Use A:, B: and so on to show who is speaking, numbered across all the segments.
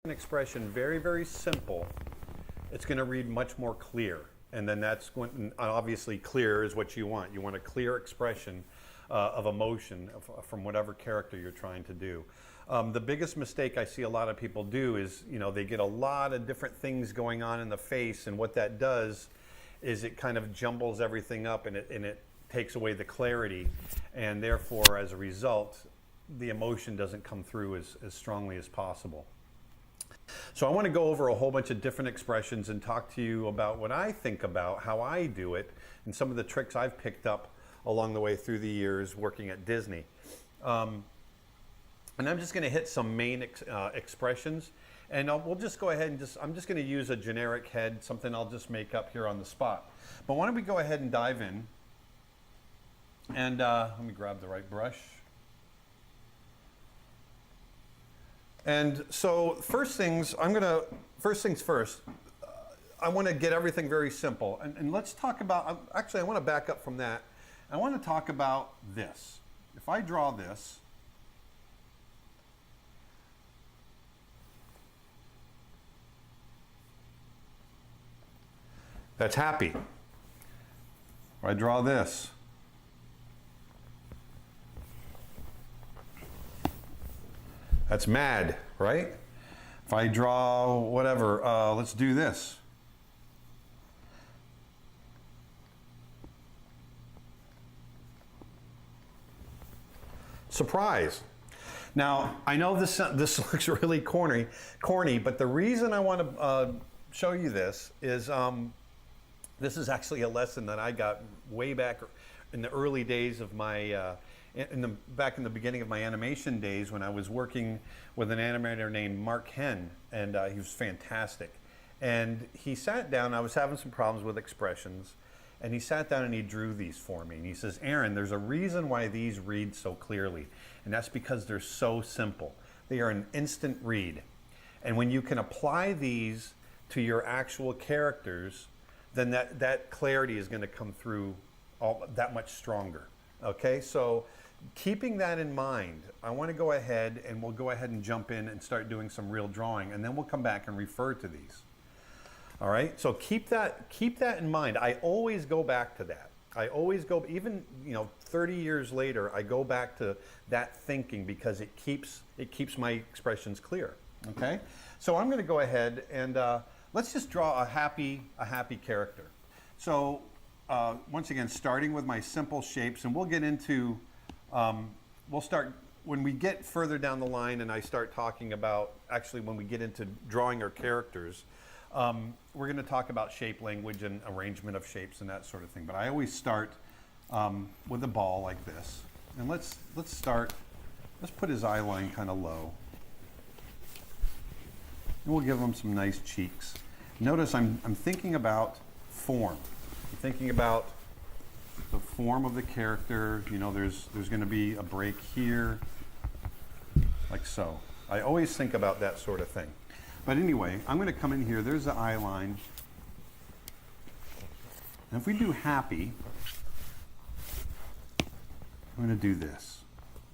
A: an expression very, very simple, it's going to read much more clear. And then that's going, obviously clear is what you want. You want a clear expression of emotion from whatever character you're trying to do. The biggest mistake I see a lot of people do is, they get a lot of different things going on in the face, and what that does is it kind of jumbles everything up, and it takes away the clarity, and therefore, as a result, the emotion doesn't come through as strongly as possible. So I want to go over a whole bunch of different expressions and talk to you about what I think about, how I do it, and some of the tricks I've picked up along the way through the years working at Disney. And I'm just going to hit some main expressions, and we'll just go ahead and I'm just going to use a generic head, something I'll just make up here on the spot. But why don't we go ahead and dive in, and let me grab the right brush. And so first things first, I want to get everything very simple. And let's talk about, actually I want to back up from that. I want to talk about this. If I draw this, that's happy. If I draw this, that's mad, right? If I draw whatever, let's do this. Surprise. Now, I know this looks really corny, but the reason I want to show you this is actually a lesson that I got way back in the early days of my back in the beginning of my animation days, when I was working with an animator named Mark Henn, and he was fantastic. And he sat down, I was having some problems with expressions, and he sat down and he drew these for me. And he says, Aaron, there's a reason why these read so clearly, and that's because they're so simple. They are an instant read. And when you can apply these to your actual characters, then that clarity is going to come through that much stronger. Okay, so keeping that in mind, I want to go ahead and we'll go ahead and jump in and start doing some real drawing, and then we'll come back and refer to these. All right, so keep that in mind. I always go back to that. I always go, even 30 years later, I go back to that thinking because it keeps my expressions clear. Okay, so I'm going to go ahead and let's just draw a happy character. So once again, starting with my simple shapes, and we'll get into, we'll start, when we get further down the line and I start talking about, actually when we get into drawing our characters, we're going to talk about shape language and arrangement of shapes and that sort of thing. But I always start with a ball like this. And let's put his eye line kind of low. And we'll give him some nice cheeks. Notice I'm thinking about form. I'm thinking about the form of the character. There's going to be a break here, like so. I always think about that sort of thing. But anyway, I'm going to come in here. There's the eye line. And if we do happy, I'm going to do this.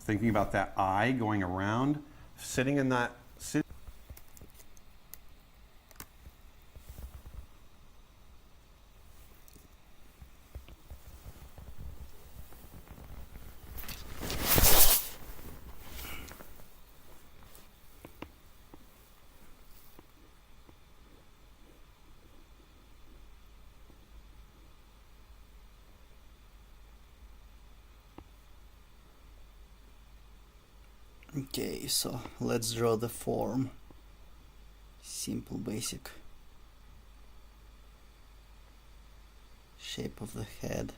A: Thinking about that eye going around, sitting in that.
B: Okay, so let's draw the form. Simple, basic shape of the head.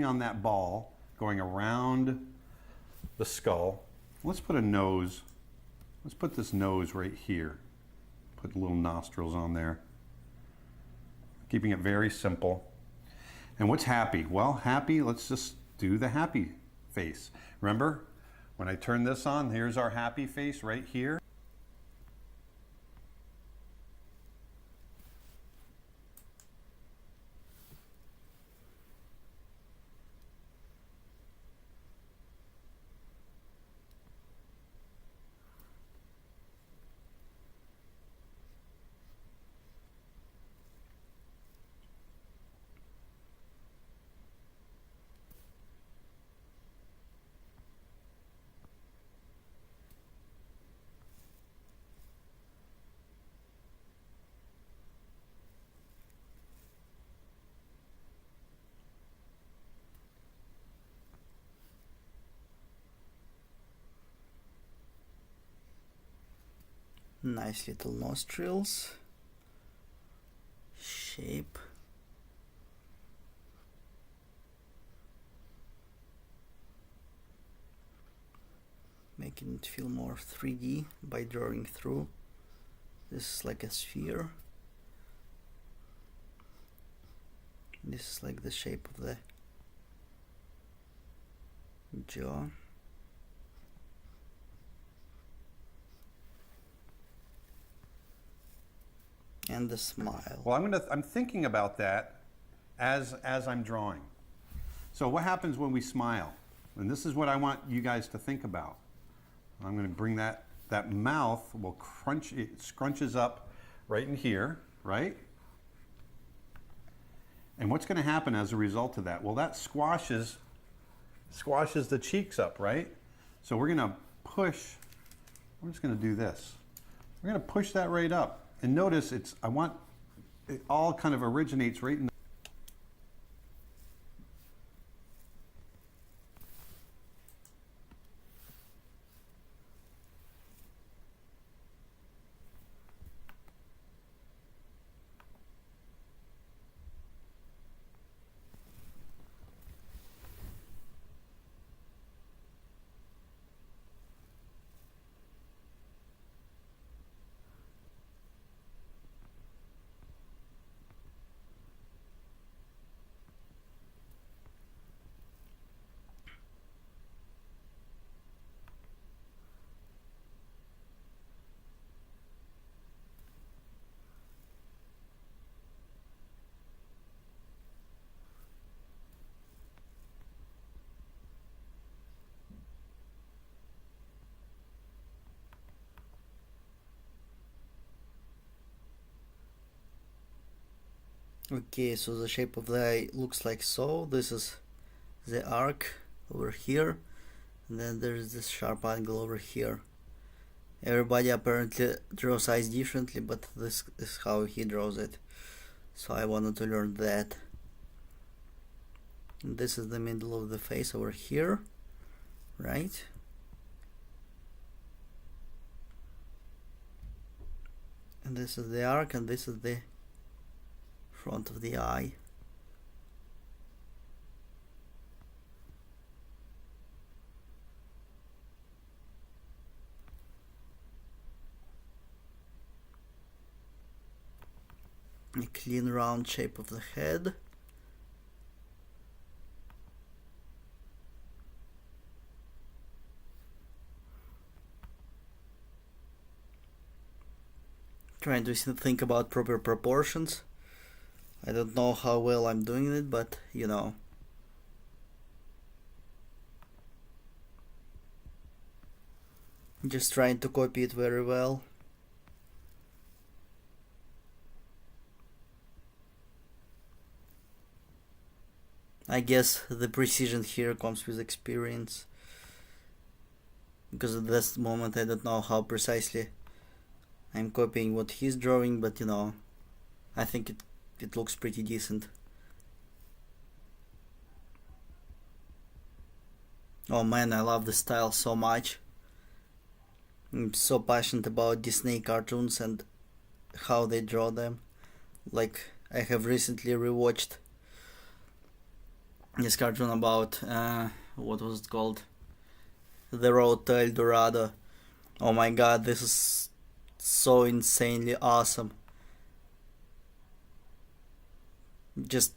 A: on that ball, going around the skull. Let's put a nose. Let's put this nose right here. Put little nostrils on there. Keeping it very simple. And what's happy? Well, happy, let's just do the happy face. Remember, when I turn this on, here's our happy face right here.
B: Nice little nostrils. Shape. Making it feel more 3D by drawing through. This is like a sphere. This is like the shape of the jaw. And the smile.
A: Well, I'm thinking about that as I'm drawing. So what happens when we smile? And this is what I want you guys to think about. I'm going to bring that mouth will crunch, it scrunches up right in here, right? And what's going to happen as a result of that? Well, that squashes the cheeks up, right? So we're going to push, we're just going to do this. We're going to push that right up. And notice it all kind of originates right in the
B: Okay, so the shape of the eye looks like so. This is the arc over here, and then there's this sharp angle over here. Everybody apparently draws eyes differently, but this is how he draws it. So I wanted to learn that. And this is the middle of the face over here, right? And this is the arc, and this is the front of the eye. A clean round shape of the head. Trying to think about proper proportions. I don't know how well I'm doing it, but you know. Just trying to copy it very well. I guess the precision here comes with experience. Because at this moment I don't know how precisely I'm copying what he's drawing, but you know, I think it looks pretty decent. Oh man, I love the style so much. I'm so passionate about Disney cartoons and how they draw them. Like, I have recently rewatched this cartoon about what was it called? The Road to El Dorado. Oh my god, this is so insanely awesome. Just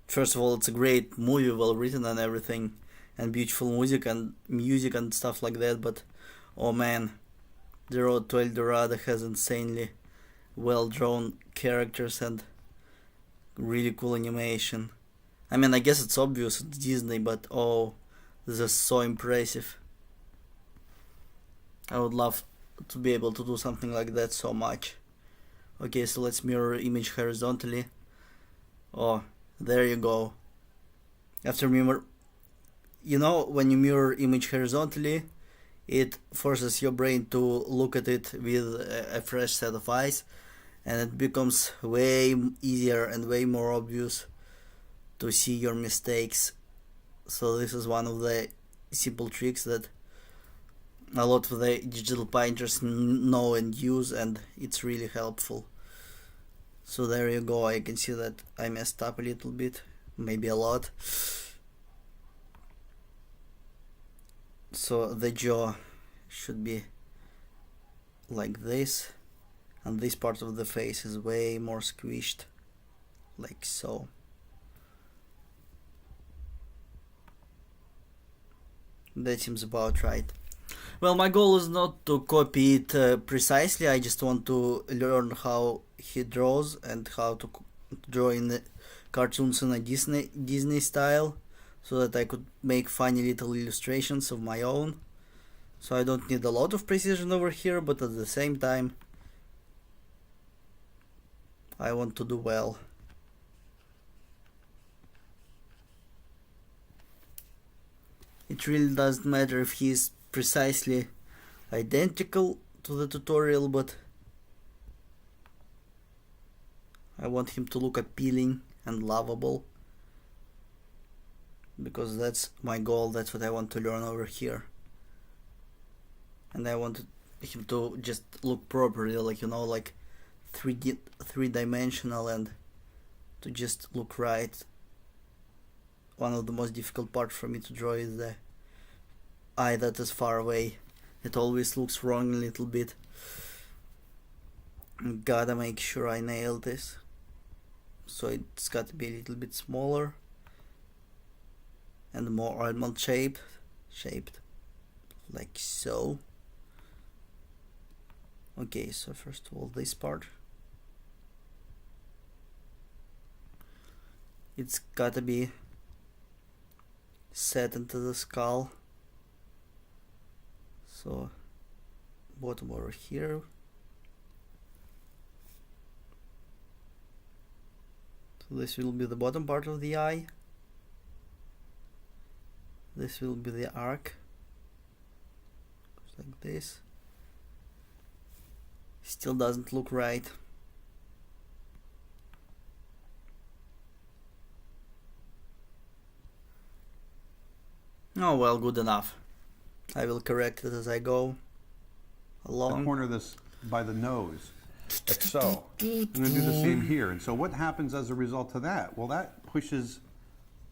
B: first of all, it's a great movie, well written and everything, and beautiful music and stuff like that. But oh man, The Road to El Dorado has insanely well drawn characters and really cool animation. I mean, I guess it's obvious it's Disney, but oh, this is so impressive. I would love to be able to do something like that so much. Okay, so let's mirror image horizontally. Oh, there you go. After mirror, you know, when you mirror image horizontally, it forces your brain to look at it with a fresh set of eyes, and it becomes way easier and way more obvious to see your mistakes. So this is one of the simple tricks that a lot of the digital painters know and use, and it's really helpful. So there you go. I can see that I messed up a little bit, maybe a lot. So the jaw should be like this, and this part of the face is way more squished, like so. That seems about right. Well, my goal is not to copy it precisely. I just want to learn how he draws and how to draw in the cartoons in a Disney style, so that I could make funny little illustrations of my own. So I don't need a lot of precision over here, but at the same time, I want to do well. It really doesn't matter if he's precisely identical to the tutorial, but I want him to look appealing and lovable, because that's my goal. That's what I want to learn over here, and I want him to just look properly, like, you know, like three-dimensional, and to just look right. One of the most difficult parts for me to draw is the eye that is far away. It always looks wrong a little bit. Gotta make sure I nail this. So it's got to be a little bit smaller and more almond shaped, like so. Okay, so first of all, this part, it's gotta be set into the skull. So bottom over here. So this will be the bottom part of the eye. This will be the arc, like this. Still doesn't look right. Oh well, good enough. I will correct it as I go along.
A: Corner this by the nose, like so. I'm going to do the same here. And so what happens as a result of that? Well, that pushes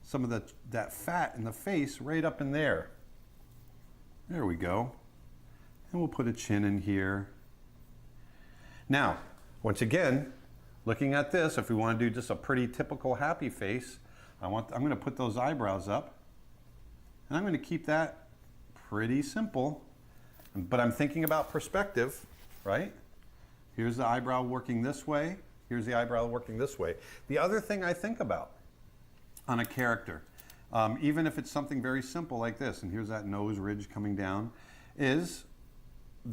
A: some of that fat in the face right up in there. There we go. And we'll put a chin in here. Now, once again, looking at this, if we want to do just a pretty typical happy face, I'm going to put those eyebrows up. And I'm going to keep that pretty simple, but I'm thinking about perspective, right? Here's the eyebrow working this way. Here's the eyebrow working this way. The other thing I think about on a character, even if it's something very simple like this, and here's that nose ridge coming down, is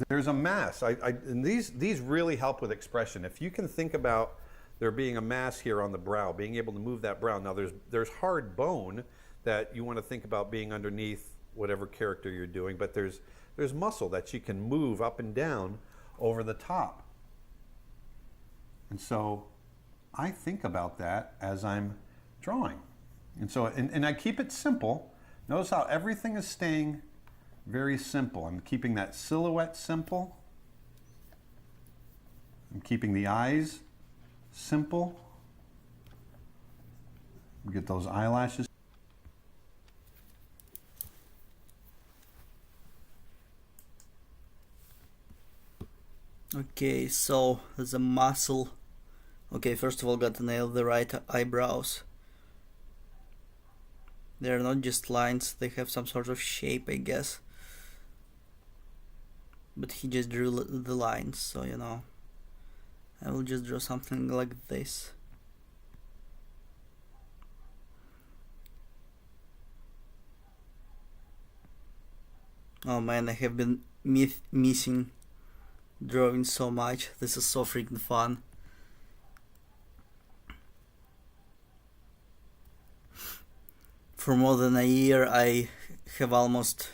A: there's a mass. And these really help with expression. If you can think about there being a mass here on the brow, being able to move that brow. Now there's hard bone that you want to think about being underneath whatever character you're doing, but there's muscle that you can move up and down over the top. And so I think about that as I'm drawing. And so, and I keep it simple. Notice how everything is staying very simple. I'm keeping that silhouette simple. I'm keeping the eyes simple. Get those eyelashes.
B: Okay, so there's a muscle. Okay, first of all, got to nail the right eyebrows. They're not just lines, they have some sort of shape, I guess. But he just drew the lines, so you know. I will just draw something like this. Oh man, I have been missing drawing so much. This is so freaking fun. For more than a year I have almost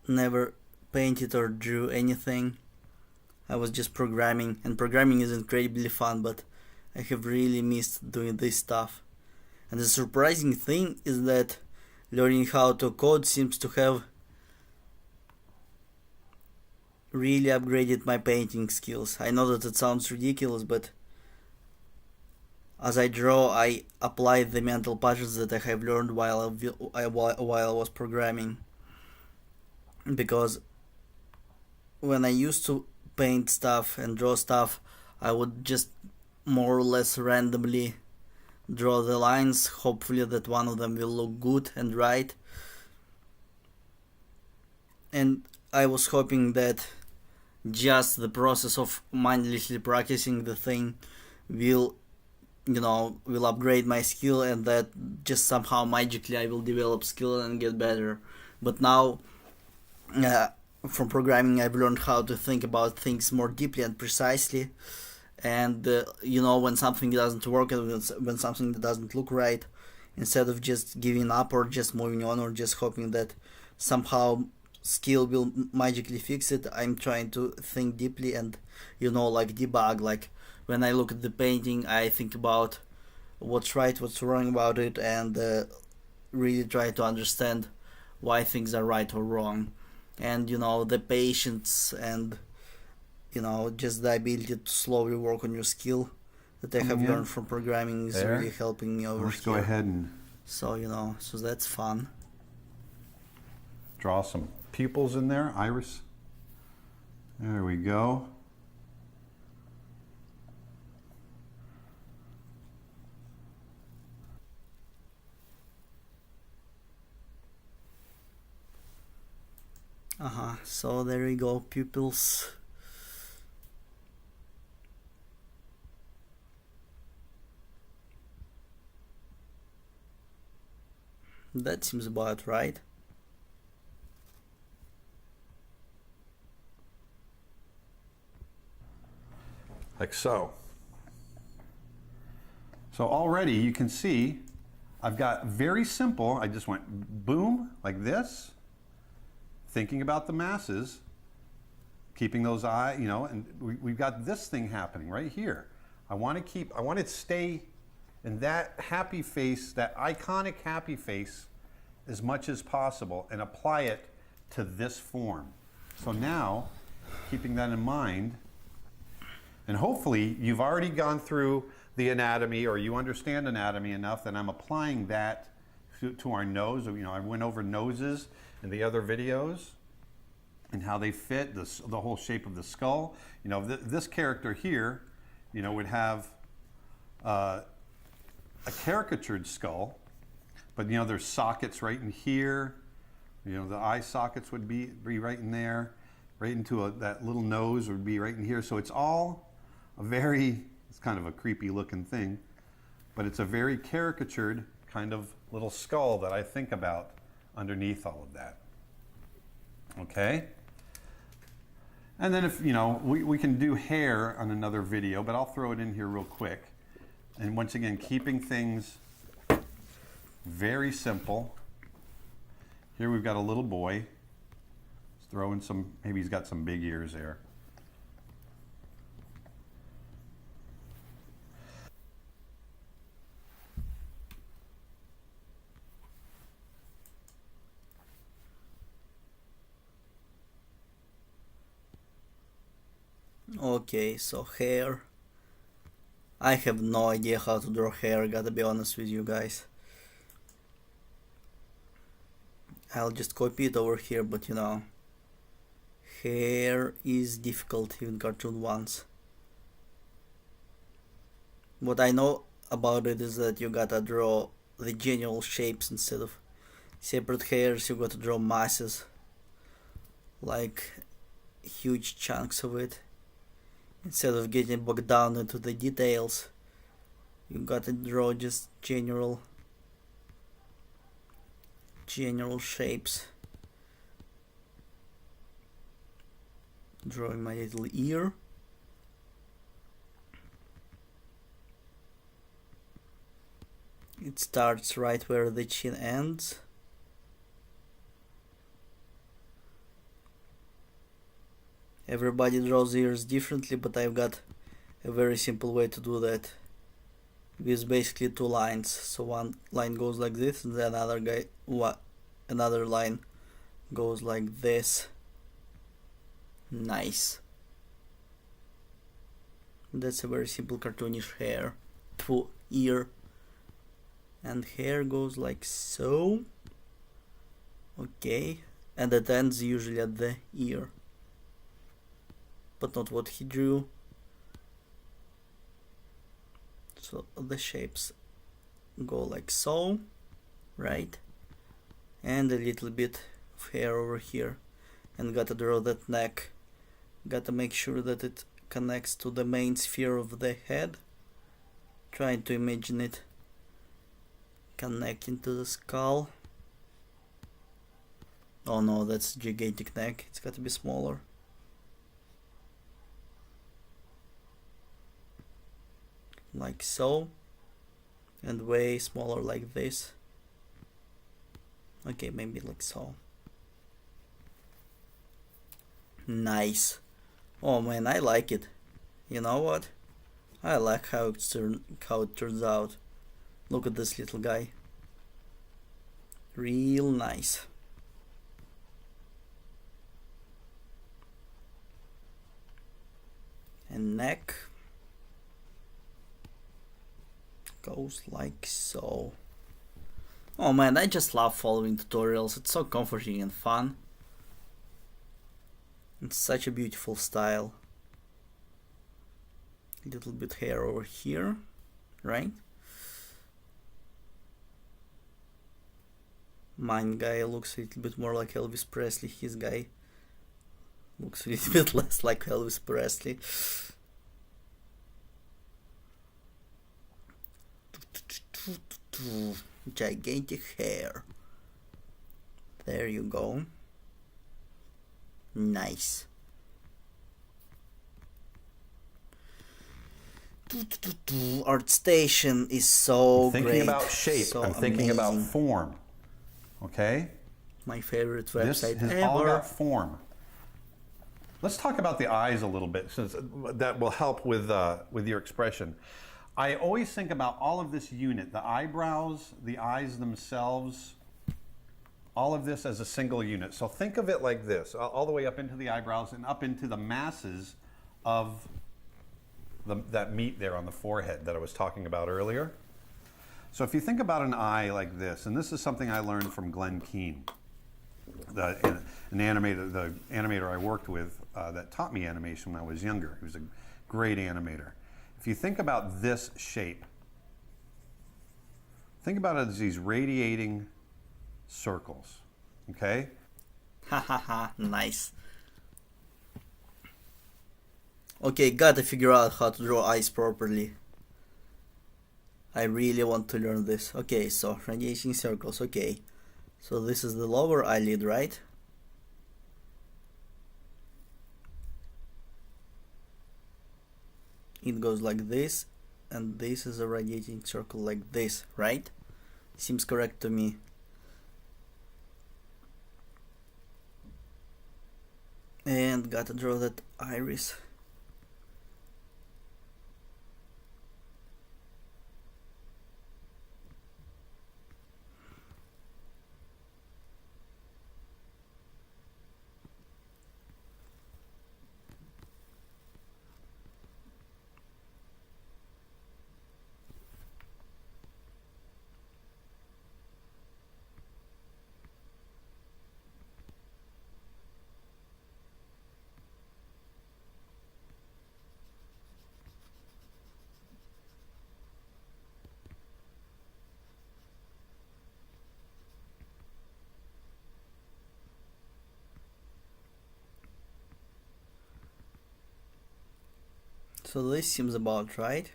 B: never painted or drew anything. I was just programming, and programming is incredibly fun, but I have really missed doing this stuff. And the surprising thing is that learning how to code seems to have really upgraded my painting skills. I know that it sounds ridiculous, but as I draw, I apply the mental patterns that I have learned while I was programming. Because when I used to paint stuff and draw stuff, I would just more or less randomly draw the lines, hopefully that one of them will look good and right. And I was hoping that just the process of mindlessly practicing the thing will upgrade my skill, and that just somehow magically I will develop skill and get better. But now from programming I've learned how to think about things more deeply and precisely, and when something doesn't work and when something doesn't look right, instead of just giving up or just moving on or just hoping that somehow skill will magically fix it, I'm trying to think deeply and like debug. Like when I look at the painting, I think about what's right, what's wrong about it, and really try to understand why things are right or wrong. And the patience and just the ability to slowly work on your skill that I have learned from programming is really helping me over
A: Let's
B: here.
A: go ahead and
B: So that's fun.
A: draw some pupils in there, iris. There we go.
B: So there we go, pupils. That seems about right.
A: Like so. So already you can see I've got very simple, I just went boom, like this, thinking about the masses, keeping those eyes, and we've got this thing happening right here. I want to stay in that happy face, that iconic happy face, as much as possible and apply it to this form. So now, keeping that in mind, and hopefully you've already gone through the anatomy, or you understand anatomy enough that I'm applying that to our nose. I went over noses in the other videos and how they fit, the whole shape of the skull. This character here, would have a caricatured skull, but there's sockets right in here. The eye sockets would be right in there, right into that little nose would be right in here. So it's all it's kind of a creepy looking thing, but it's a very caricatured kind of little skull that I think about underneath all of that. Okay? And then if, we can do hair on another video, but I'll throw it in here real quick. And once again, keeping things very simple. Here we've got a little boy. Let's throw in maybe he's got some big ears there.
B: Okay, so hair. I have no idea how to draw hair, gotta be honest with you guys. I'll just copy it over here, but hair is difficult, even cartoon ones. What I know about it is that you gotta draw the general shapes instead of separate hairs. You gotta draw masses, like huge chunks of it. Instead of getting bogged down into the details, you gotta draw just general shapes. Drawing my little ear. It starts right where the chin ends. Everybody draws ears differently, but I've got a very simple way to do that. With basically two lines. So one line goes like this, and then another line goes like this. Nice. That's a very simple cartoonish ear. And hair goes like so. Okay. And it ends usually at the ear. But not what he drew. So the shapes go like so, right? And a little bit of hair over here. And gotta draw that neck. Gotta make sure that it connects to the main sphere of the head. Trying to imagine it connecting to the skull. Oh no, that's gigantic neck. It's gotta be smaller. Like so. And way smaller like this. Okay, maybe like so. Nice. Oh man, I like it. You know what? I like how it turns out. Look at this little guy. Real nice. And neck goes like so. Oh man, I just love following tutorials. It's so comforting and fun. It's such a beautiful style. A little bit hair over here, right? Mine guy looks a little bit more like Elvis Presley. His guy looks a little bit less like Elvis Presley. Gigantic hair. There you go. Nice. ArtStation is so
A: Thinking
B: great.
A: about shape,
B: so
A: I'm thinking about
B: amazing.
A: form. Okay?
B: My favorite
A: This
B: website
A: has all
B: ever.
A: got form. Let's talk about the eyes a little bit, since that will help with your expression. I always think about all of this unit, the eyebrows, the eyes themselves, all of this as a single unit. So think of it like this, all the way up into the eyebrows and up into the masses of that meat there on the forehead that I was talking about earlier. So if you think about an eye like this, and this is something I learned from Glenn Keane, the animator I worked with that taught me animation when I was younger. He was a great animator. If you think about this shape, think about it as these radiating circles, okay?
B: Ha ha ha, nice. Okay, gotta figure out how to draw eyes properly. I really want to learn this. Okay, so radiating circles, okay. So this is the lower eyelid, right? It goes like this, and this is a radiating circle like this, right? Seems correct to me. And gotta draw that iris. So this seems about right.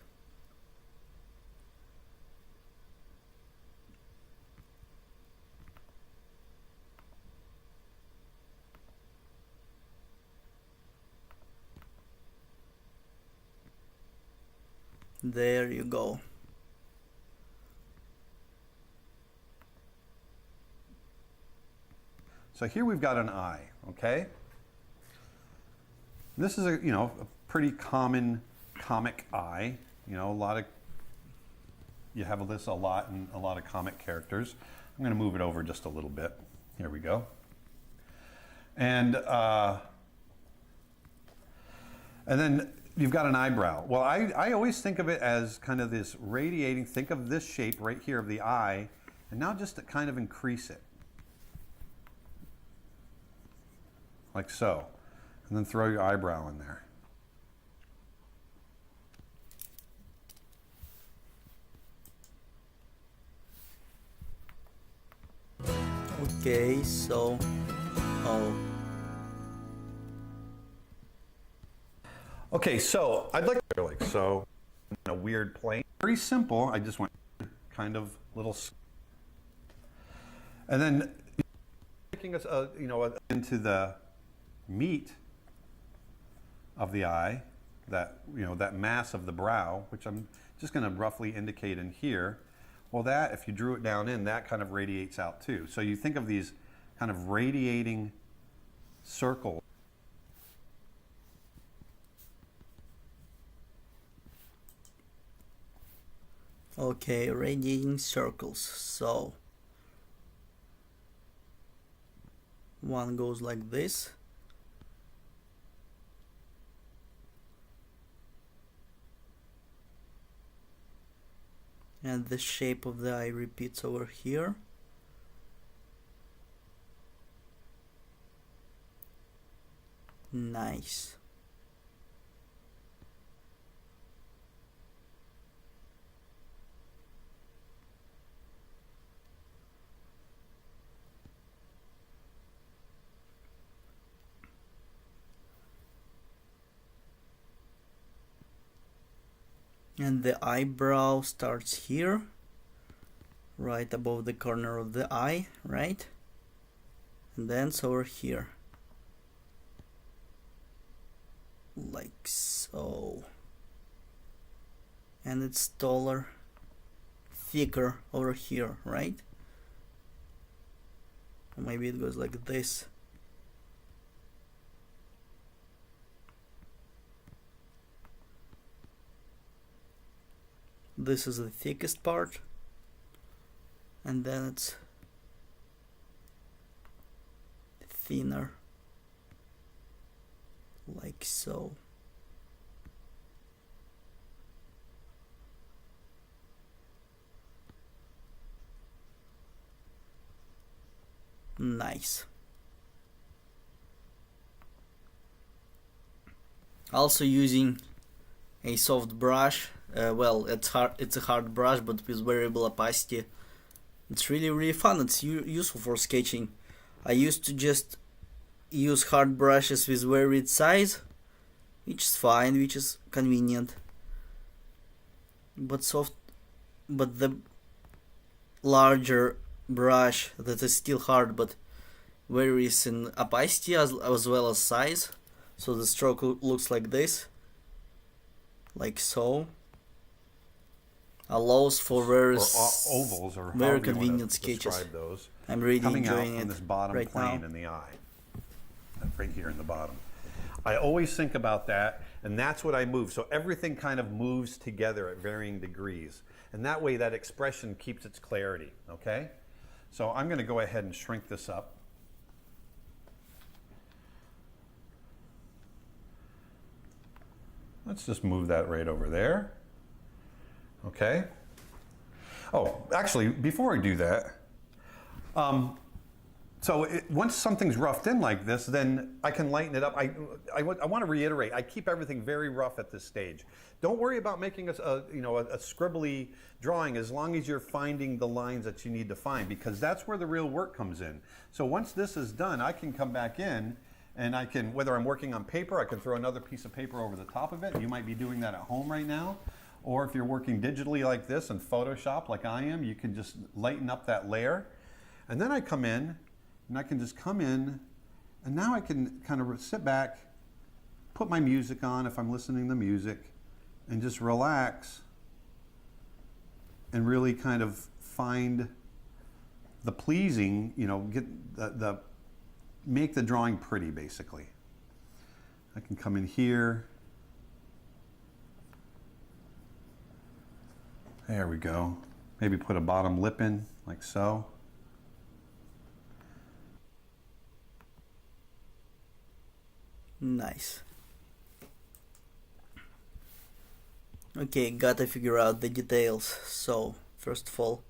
B: There you go.
A: So here we've got an eye, okay? This is a pretty common comic eye. You know, you have this a lot in a lot of comic characters. I'm going to move it over just a little bit. Here we go. And then you've got an eyebrow. Well, I always think of it as kind of this radiating. Think of this shape right here of the eye, and now just to kind of increase it. Like so. And then throw your eyebrow in there.
B: Okay, so
A: Okay, so I'd like so in a weird plane. Very simple. I just went kind of little, and then taking us into the meat of the eye, that mass of the brow, which I'm just going to roughly indicate in here. Well, that, if you drew it down in, that kind of radiates out too. So you think of these kind of radiating circles.
B: okay, radiating circles. So one goes like this. And the shape of the eye repeats over here. Nice. And the eyebrow starts here, right above the corner of the eye, right? And then it's over here. Like so. And it's taller, thicker over here, right? Or maybe it goes like this. This is the thickest part, and then it's thinner, like so. Nice. Also using a soft brush. Well, it's a hard brush, but with variable opacity. It's really fun. It's useful for sketching. I used to just use hard brushes with varied size, which is fine, which is convenient. But the larger brush that is still hard but varies in opacity as well as size. So the stroke looks like this, like so. Allows for various
A: or ovals, or
B: very convenient sketches.
A: Those.
B: I'm really
A: Coming
B: enjoying
A: out
B: it
A: from this bottom
B: right
A: plane
B: now.
A: in the eye, right here in the bottom. I always think about that, and that's what I move. So everything kind of moves together at varying degrees, and that way that expression keeps its clarity. Okay, so I'm going to go ahead and shrink this up. Let's just move that right over there. Okay. Oh, actually, before I do that, once something's roughed in like this, then I can lighten it up. I want to reiterate, I keep everything very rough at this stage. Don't worry about making a scribbly drawing as long as you're finding the lines that you need to find, because that's where the real work comes in. So once this is done, I can come back in And I can, whether I'm working on paper, I can throw another piece of paper over the top of it. You might be doing that at home right now. Or if you're working digitally like this in Photoshop like I am, you can just lighten up that layer. And then I come in, and I can just come in, and now I can kind of sit back, put my music on if I'm listening to music, and just relax and really kind of find the pleasing, you know, get make the drawing pretty, basically. I can come in here. There we go. Maybe put a bottom lip in, like so.
B: Nice. Okay, gotta figure out the details. So, first of all,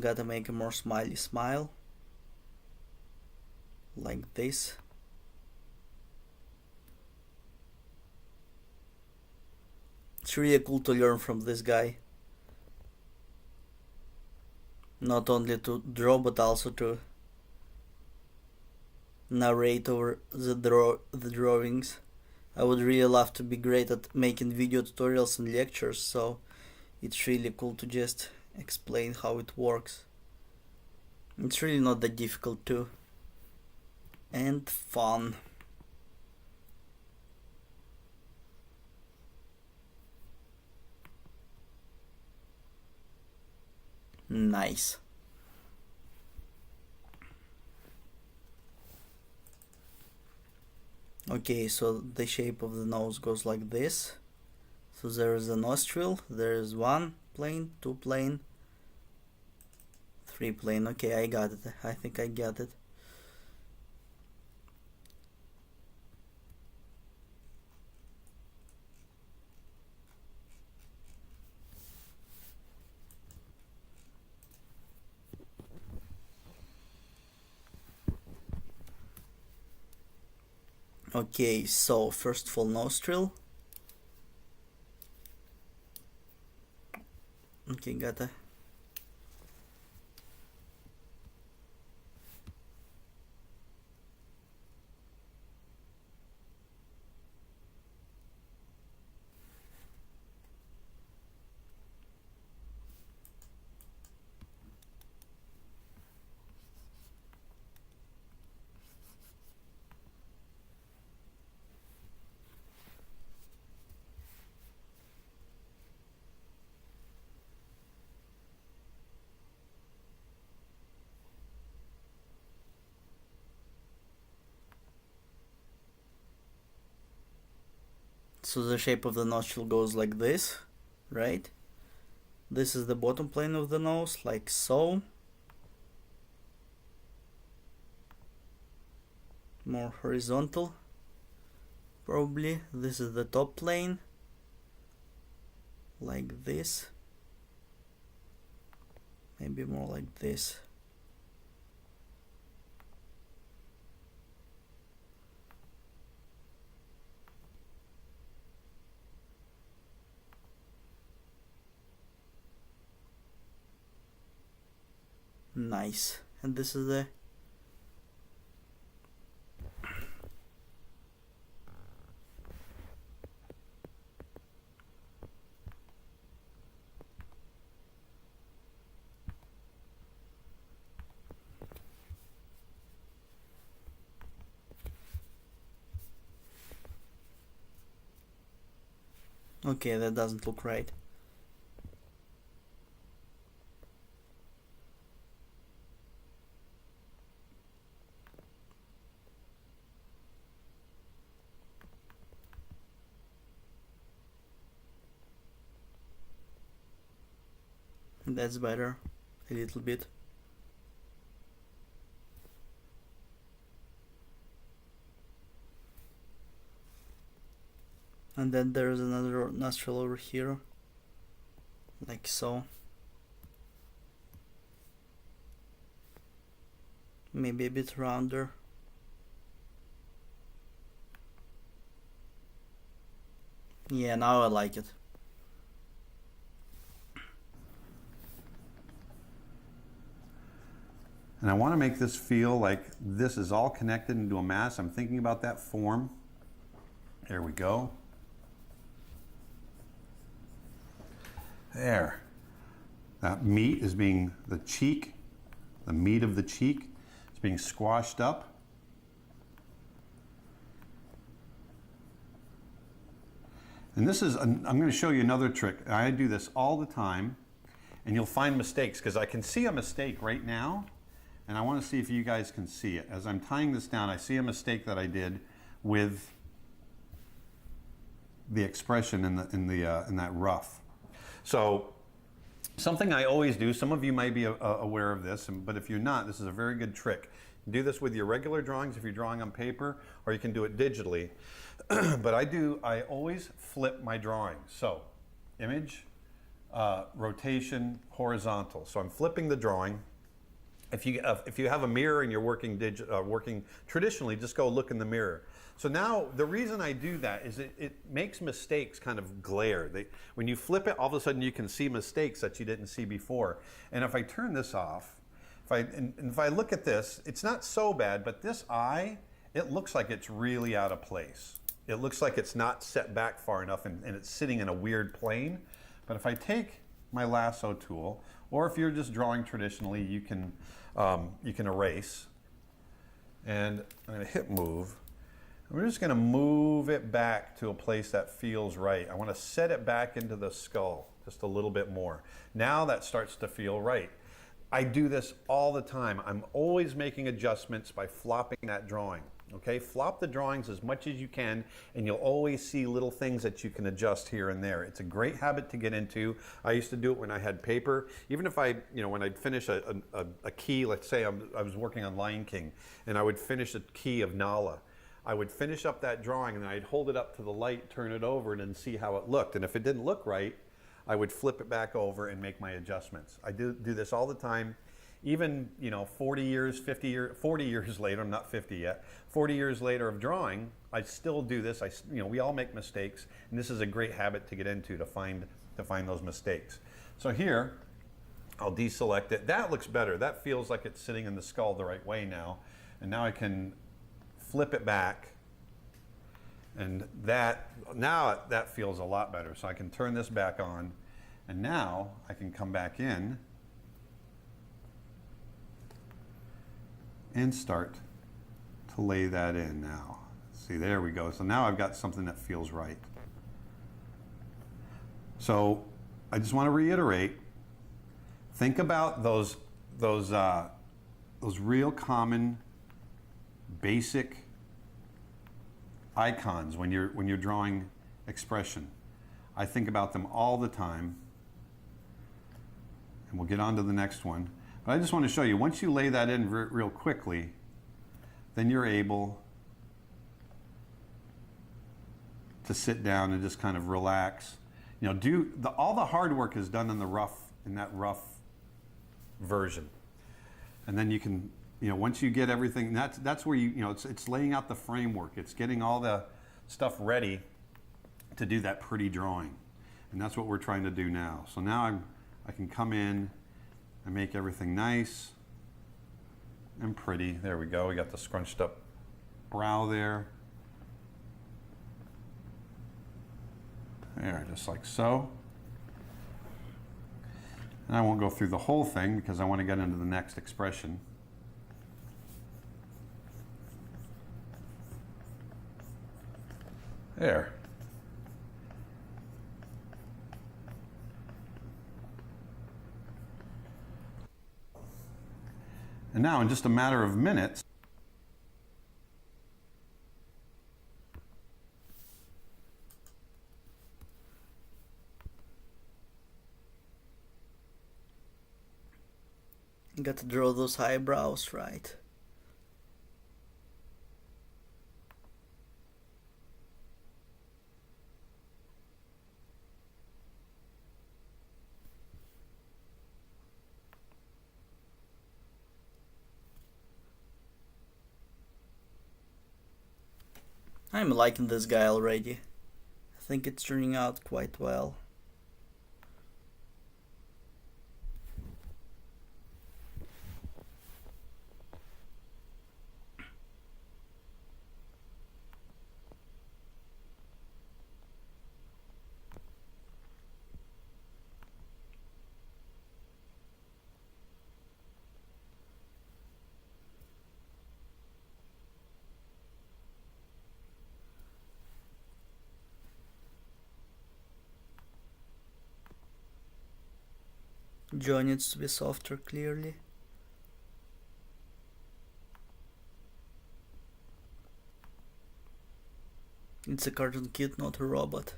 B: gotta make a more smiley smile. Like this. It's really cool to learn from this guy. Not only to draw, but also to narrate over the drawings. I would really love to be great at making video tutorials and lectures, so it's really cool to just explain how it works. It's really not that difficult too. And fun. Nice. Okay, so the shape of the nose goes like this. So there is a nostril, there is one plane, two plane, three plane. Okay, I got it. I think I got it. Okay, so first of all, nostril. Okay, got it. So the shape of the nostril goes like this, right? This is the bottom plane of the nose, like so. More horizontal, probably. This is the top plane, like this. Maybe more like this. Nice. And this is the okay, that doesn't look right. That's better, a little bit. And then there's another nostril over here, like so. Maybe a bit rounder. Yeah, now I like it.
A: And I want to make this feel like this is all connected into a mass. I'm thinking about that form. There we go. There. That meat is being, the cheek, the meat of the cheek is being squashed up. And this is, I'm going to show you another trick. I do this all the time, and you'll find mistakes, because I can see a mistake right now, and I want to see if you guys can see it. As I'm tying this down, I see a mistake that I did with the expression in that ruff. So something I always do, some of you might be aware of this, but if you're not, this is a very good trick. Do this with your regular drawings if you're drawing on paper, or you can do it digitally. But I always flip my drawings. So image, rotation, horizontal. So I'm flipping the drawing. If you have a mirror and you're working traditionally, just go look in the mirror. So now the reason I do that is it makes mistakes kind of glare. When you flip it, all of a sudden you can see mistakes that you didn't see before. And if I turn this off, if I look at this, it's not so bad, but this eye, it looks like it's really out of place. It looks like it's not set back far enough and it's sitting in a weird plane. But if I take my lasso tool, or if you're just drawing traditionally, you can erase. And I'm going to hit move. We're just going to move it back to a place that feels right. I want to set it back into the skull just a little bit more. Now that starts to feel right. I do this all the time. I'm always making adjustments by flopping that drawing. Okay, flop the drawings as much as you can, and you'll always see little things that you can adjust here and there. It's a great habit to get into. I used to do it when I had paper. Even if when I'd finish a key, let's say I was working on Lion King, and I would finish a key of Nala. I would finish up that drawing, and then I'd hold it up to the light, turn it over, and then see how it looked. And if it didn't look right, I would flip it back over and make my adjustments. I do this all the time. Even 40 years later, I'm not 50 yet, 40 years later of drawing, I still do this. We all make mistakes, and this is a great habit to get into to find those mistakes. So here, I'll deselect it. That looks better. That feels like it's sitting in the skull the right way now. And now I can flip it back, and now that feels a lot better. So I can turn this back on, and now I can come back in and start to lay that in now. See, there we go. So now I've got something that feels right. So I just want to reiterate, think about those real common basic icons when you're drawing expression. I think about them all the time, and we'll get on to the next one. But I just want to show you, once you lay that in real quickly, then you're able to sit down and just kind of relax. All the hard work is done in that rough version. And then you can, once you get everything, that's where it's laying out the framework. It's getting all the stuff ready to do that pretty drawing. And that's what we're trying to do now. So now I can come in and make everything nice and pretty. There we go. We got the scrunched up brow there. There, just like so. And I won't go through the whole thing because I want to get into the next expression. There. And now, in just a matter of minutes,
B: you got to draw those eyebrows right. I'm liking this guy already. I think it's turning out quite well. Jaw needs to be softer, clearly. It's a cartoon kid, not a robot.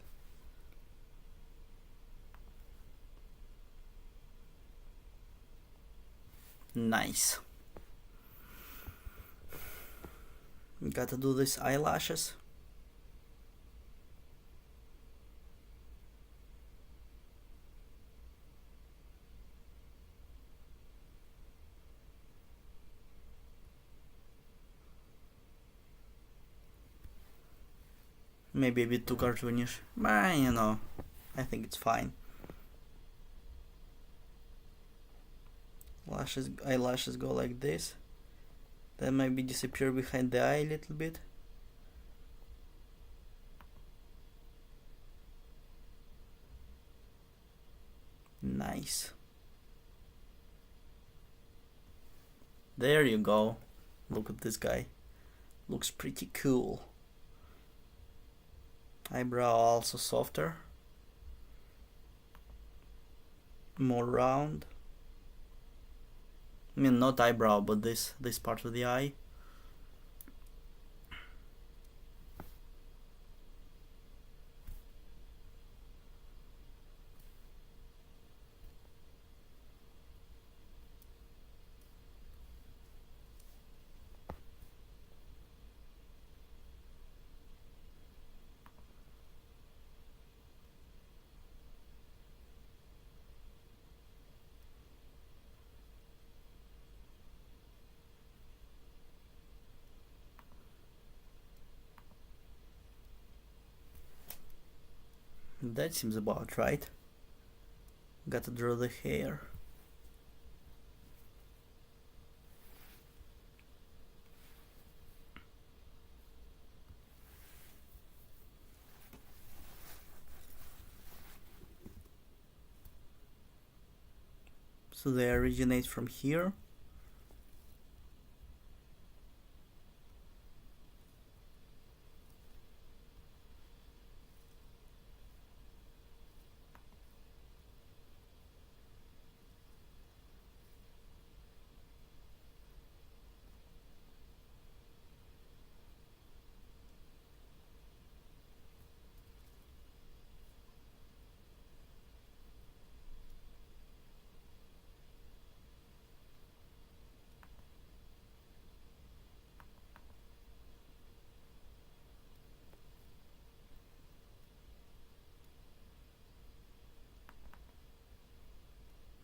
B: Nice. Gotta do these eyelashes. Maybe a bit too cartoonish, but you know, I think it's fine. Eyelashes go like this. Then maybe disappear behind the eye a little bit. Nice. There you go. Look at this guy. Looks pretty cool. Eyebrow also softer. More round. I mean, not eyebrow, but this part of the eye. That seems about right. Gotta draw the hair. So they originate from here.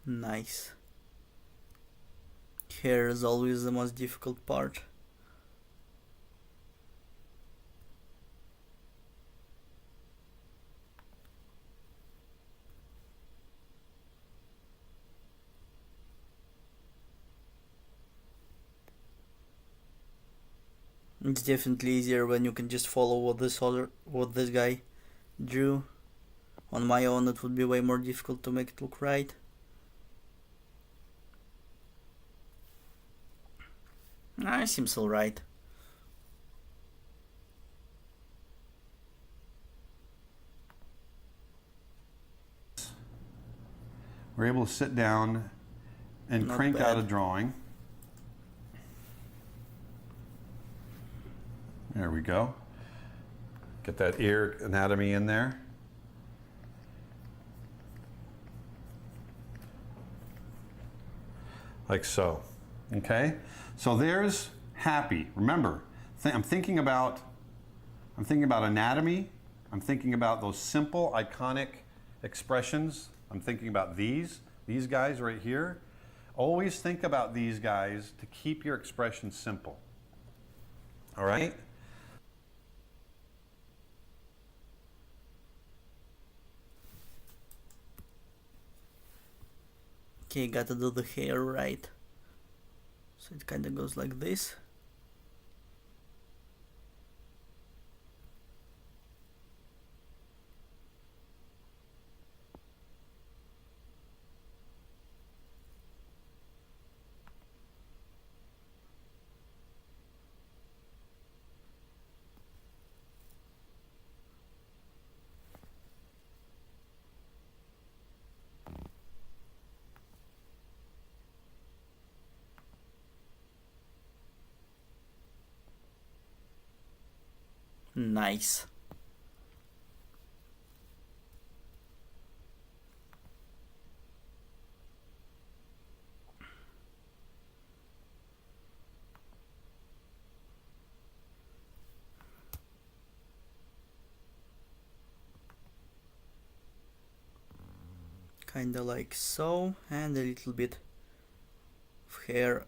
B: Nice. Hair is always the most difficult part. It's definitely easier when you can just follow what this guy drew. On my own, it would be way more difficult to make it look right. It seems alright.
A: We're able to sit down and
B: Not
A: crank out a
B: bad.
A: drawing. There we go. Get that ear anatomy in there. Like so. Okay? So there's happy. Remember, I'm thinking about anatomy. I'm thinking about those simple, iconic expressions. I'm thinking about these guys right here. Always think about these guys to keep your expression simple. All right?
B: Okay, gotta do the hair right. So it kinda goes like this. Nice. Kinda like so, and a little bit of hair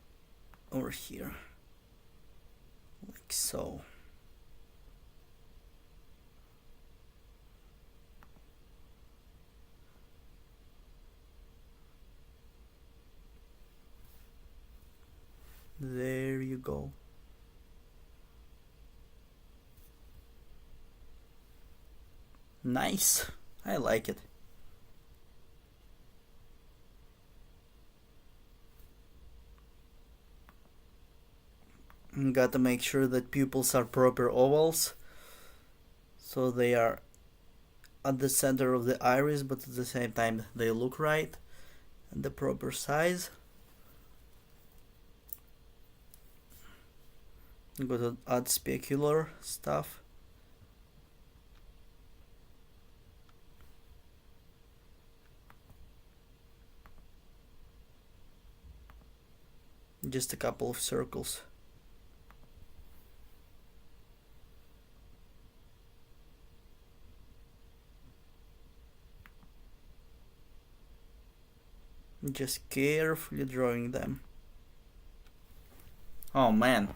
B: over here, like so. There you go. Nice. I like it. Gotta make sure that pupils are proper ovals, so they are at the center of the iris, but at the same time they look right and the proper size. Gotta add specular stuff. Just a couple of circles. Just carefully drawing them. Oh man,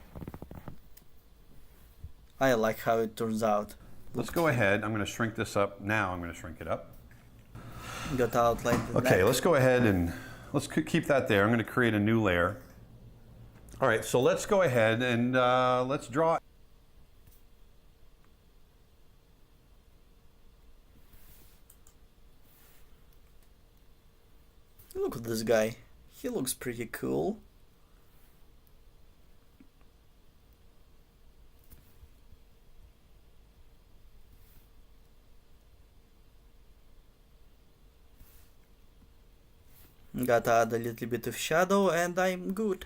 B: I like how it turns out.
A: Let's go ahead. I'm going to shrink this up now. I'm going to shrink it up.
B: Got to outline the
A: Okay,
B: neck.
A: let's go ahead and let's keep that there. I'm going to create a new layer. All right, so let's go ahead and let's draw.
B: Look at this guy. He looks pretty cool. Gotta add a little bit of shadow and I'm good.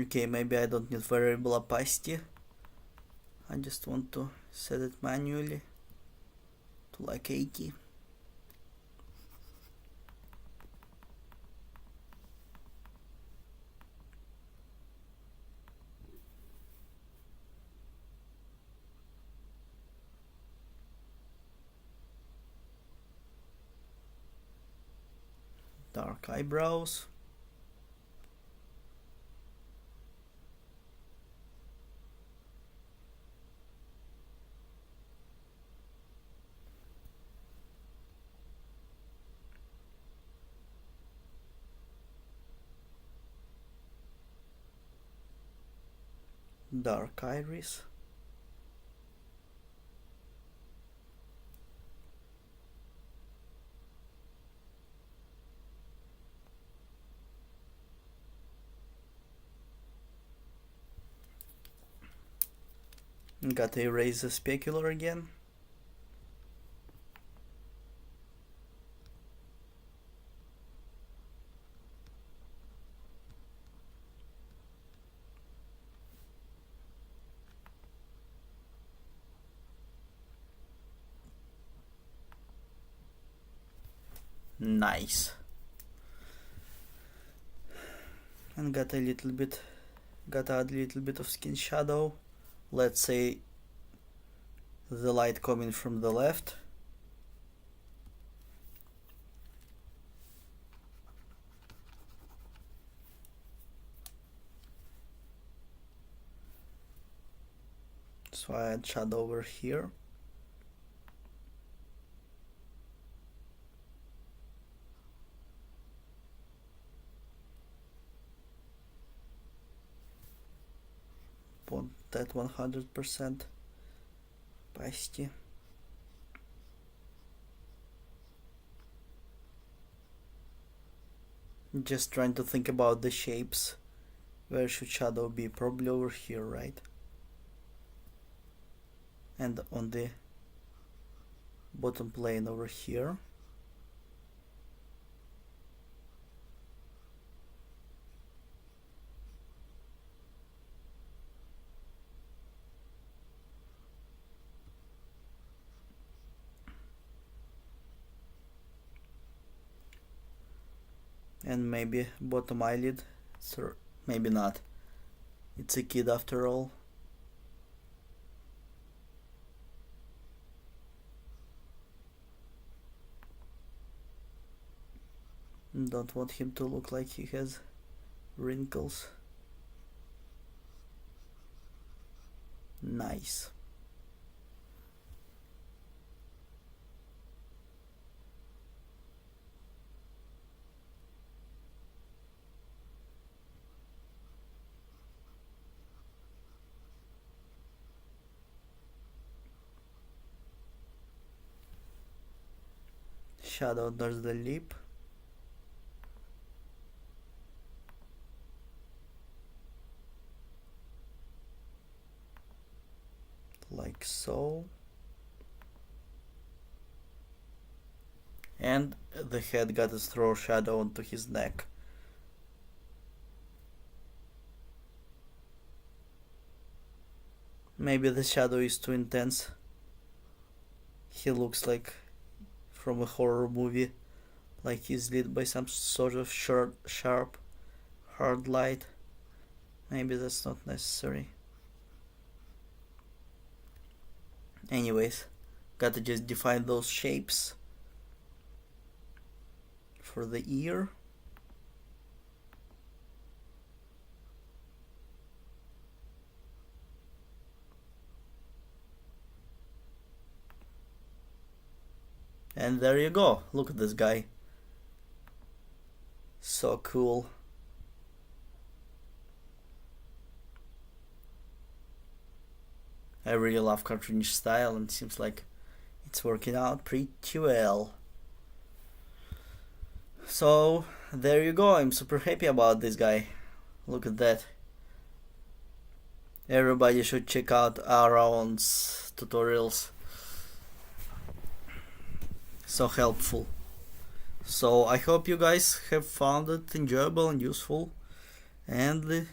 B: Okay, maybe I don't need variable opacity. I just want to set it manually to like 80. Dark eyebrows. Dark iris. Gotta erase the specular again. Nice. And gotta add a little bit of skin shadow. Let's say the light coming from the left. So I add shadow over here. Want that 100% opacity. Just trying to think about the shapes Where should shadow be? Probably over here, right? And on the bottom plane over here. And maybe bottom eyelid. So maybe not. It's a kid after all. Don't want him to look like he has wrinkles. Nice. Shadow under the lip. Like so. And the head got a throw shadow onto his neck. Maybe the shadow is too intense. He looks like from a horror movie, like he's lit by some sort of sharp, hard light. Maybe that's not necessary. Anyways, gotta just define those shapes for the ear. And there you go. Look at this guy. So cool. I really love cartoonish style, and it seems like it's working out pretty well. So there you go. I'm super happy about this guy. Look at that. Everybody should check out Aaron's tutorials. So helpful. So I hope you guys have found it enjoyable and useful, and